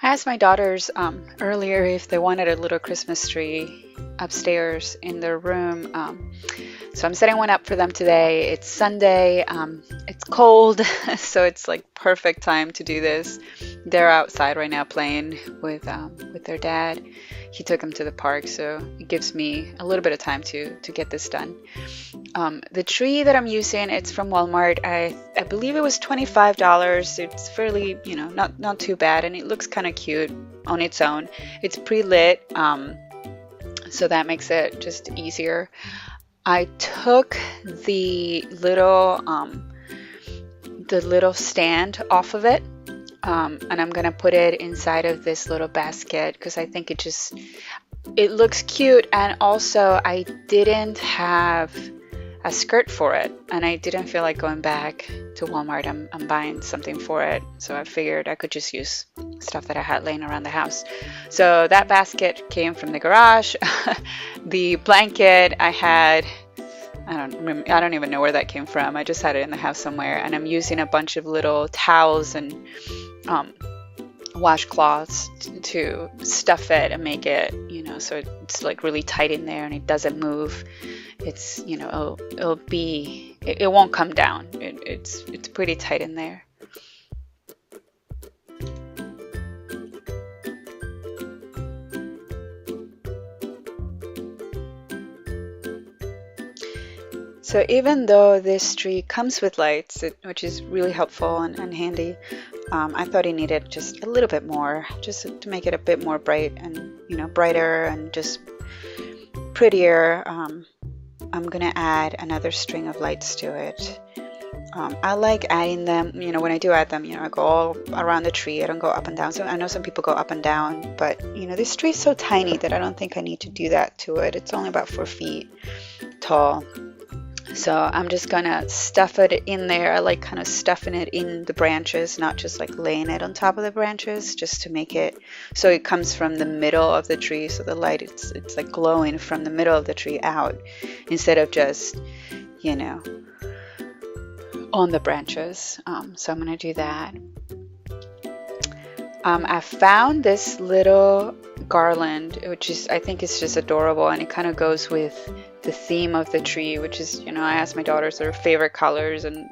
I asked my daughters earlier if they wanted a little Christmas tree upstairs in their room. So I'm setting one up for them today. It's Sunday. It's cold, so it's like perfect time to do this. They're outside right now playing with their dad. He took them to the park, so it gives me a little bit of time to get this done. The tree that I'm using, it's from Walmart. I believe it was $25. It's fairly, not too bad, and it looks kind of cute on its own. It's pre-lit, so that makes it just easier. I took the little stand off of it, and I'm gonna put it inside of this little basket because I think it looks cute, and also I didn't have a skirt for it, and I didn't feel like going back to Walmart. I'm buying something for it, so I figured I could just use stuff that I had laying around the house. So that basket came from the garage. The blanket I had, I don't even know where that came from. I just had it in the house somewhere, and I'm using a bunch of little towels and washcloths to stuff it and make it, so it's like really tight in there and it doesn't move. It's, it won't come down. It's pretty tight in there. So even though this tree comes with lights, which is really helpful and handy, I thought it needed just a little bit more, just to make it a bit more bright and, brighter and just prettier. I'm gonna add another string of lights to it. I like adding them, when I do add them, I go all around the tree. I don't go up and down. So I know some people go up and down, but this tree is so tiny that I don't think I need to do that to it. It's only about 4 feet tall. So I'm just gonna stuff it in there. I like kind of stuffing it in the branches, not just like laying it on top of the branches, just to make it so it comes from the middle of the tree. So the light, it's like glowing from the middle of the tree out instead of just, on the branches. So I'm gonna do that. I found this little garland, which I think is just adorable, and it kind of goes with the theme of the tree, which is, I asked my daughters their favorite colors, and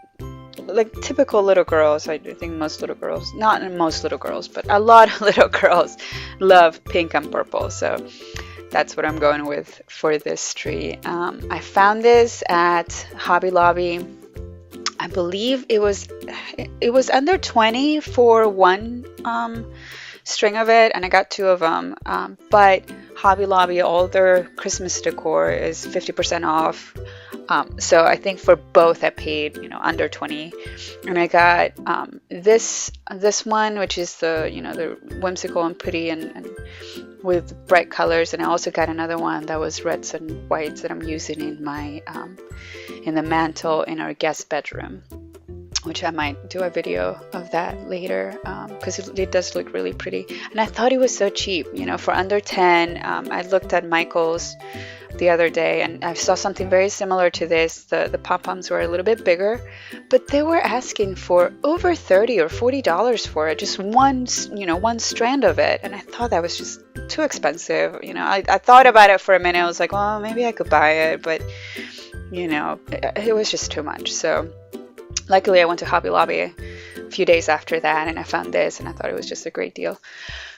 like typical little girls, I think most little girls, not most little girls, but a lot of little girls love pink and purple. So that's what I'm going with for this tree. I found this at Hobby Lobby. I believe it was under 20 for one string of it, and I got 2 of them. But Hobby Lobby, all their Christmas decor is 50% off. So I think for both I paid, under 20, and I got this one, which is the whimsical and pretty and with bright colors, and I also got another one that was reds and whites that I'm using in my in the mantle in our guest bedroom, which I might do a video of that later, because it does look really pretty. And I thought it was so cheap, for under 10. I looked at Michael's the other day, and I saw something very similar to this. The pom-poms were a little bit bigger, but they were asking for over $30 or $40 for it, just one strand of it. And I thought that was just too expensive. I thought about it for a minute. I was like, well, maybe I could buy it, but it was just too much. So luckily I went to Hobby Lobby a few days after that, and I found this, and I thought it was just a great deal.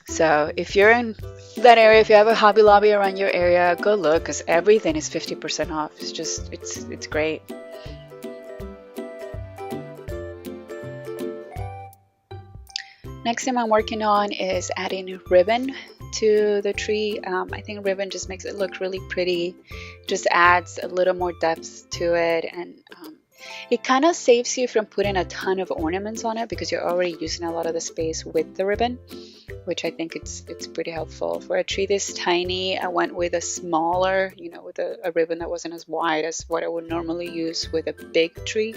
So if you're in that area, if you have a Hobby Lobby around your area, go look, because everything is 50% off. It's great. Next thing I'm working on is adding ribbon to the tree. I think ribbon just makes it look really pretty, just adds a little more depth to it, and it kind of saves you from putting a ton of ornaments on it because you're already using a lot of the space with the ribbon, which I think it's pretty helpful. For a tree this tiny, I went with a smaller, with a ribbon that wasn't as wide as what I would normally use with a big tree,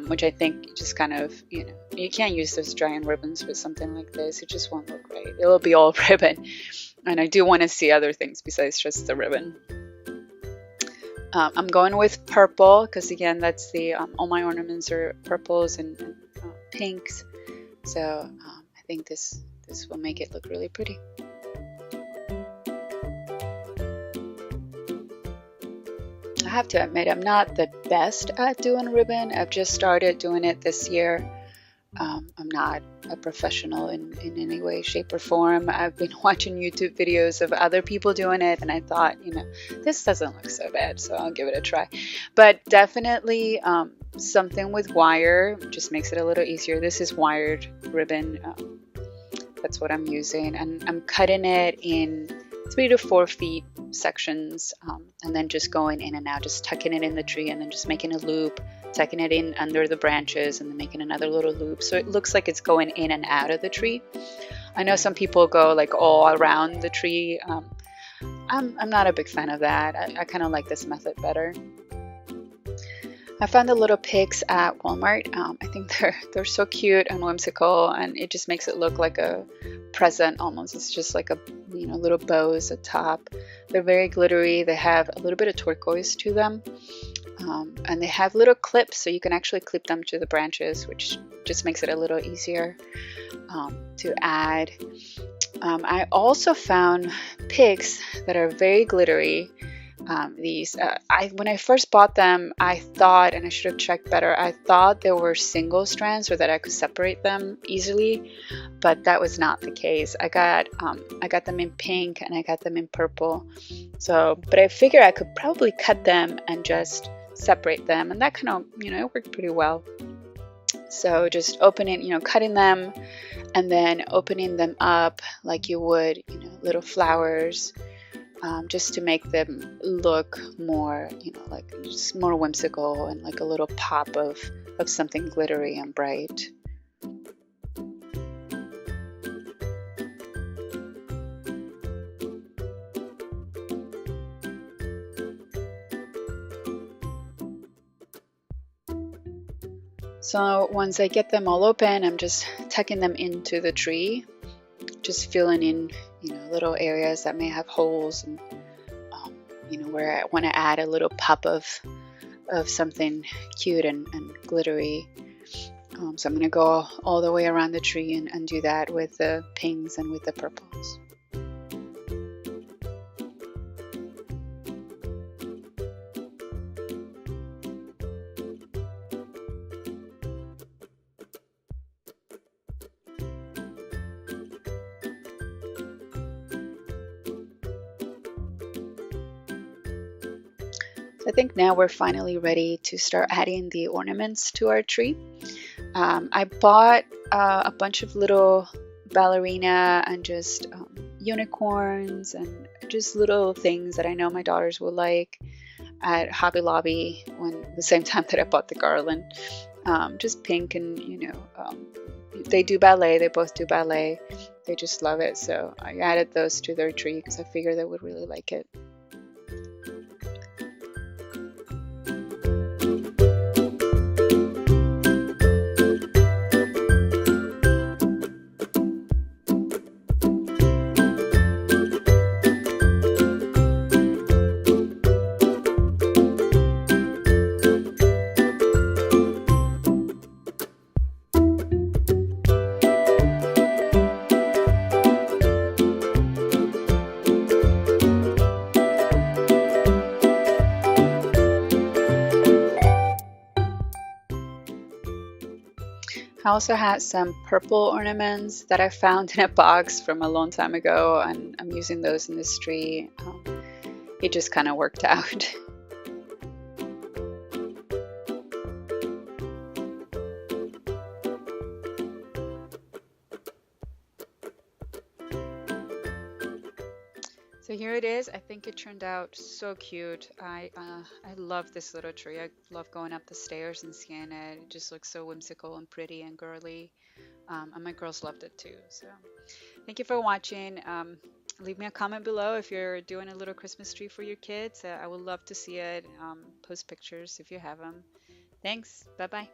which I think just kind of, you can't use those giant ribbons with something like this. It just won't look right. It'll be all ribbon. And I do want to see other things besides just the ribbon. I'm going with purple because, again, that's all my ornaments are purples and pinks. So I think this This will make it look really pretty. I have to admit, I'm not the best at doing ribbon. I've just started doing it this year. I'm not a professional in any way, shape, or form. I've been watching YouTube videos of other people doing it, and I thought, this doesn't look so bad, so I'll give it a try. But definitely something with wire just makes it a little easier. This is wired ribbon. That's what I'm using, and I'm cutting it in 3 to 4 feet sections, and then just going in and out, just tucking it in the tree, and then just making a loop, tucking it in under the branches, and then making another little loop, so it looks like it's going in and out of the tree. I know some people go like all around the tree. I'm not a big fan of that. I kind of like this method better. I found the little pigs at Walmart. I think they're so cute and whimsical, and it just makes it look like a present almost. It's just like a little bows at top. They're very glittery. They have a little bit of turquoise to them, and they have little clips, so you can actually clip them to the branches, which just makes it a little easier to add. I also found pigs that are very glittery. When I first bought them, I thought, and I should have checked better, I thought they were single strands or that I could separate them easily, but that was not the case. I got them in pink and I got them in purple. But I figured I could probably cut them and just separate them, and that kind of, it worked pretty well. So just cutting them and then opening them up like you would, little flowers. Just to make them look more, like just more whimsical and like a little pop of something glittery and bright. So once I get them all open, I'm just tucking them into the tree, just filling in little areas that may have holes, and where I want to add a little pop of something cute and glittery. So I'm going to go all the way around the tree and do that with the pinks and with the purples. I think now we're finally ready to start adding the ornaments to our tree. I bought a bunch of little ballerina and just unicorns and just little things that I know my daughters will like at Hobby Lobby the same time that I bought the garland. Just pink, and they do ballet. They both do ballet. They just love it. So I added those to their tree because I figured they would really like it. I also had some purple ornaments that I found in a box from a long time ago, and I'm using those in this tree. It just kind of worked out. So here it is. I think it turned out so cute. I love this little tree. I love going up the stairs and seeing it. It just looks so whimsical and pretty and girly. And my girls loved it too. So thank you for watching. Leave me a comment below if you're doing a little Christmas tree for your kids. I would love to see it. Post pictures if you have them. Thanks. Bye-bye.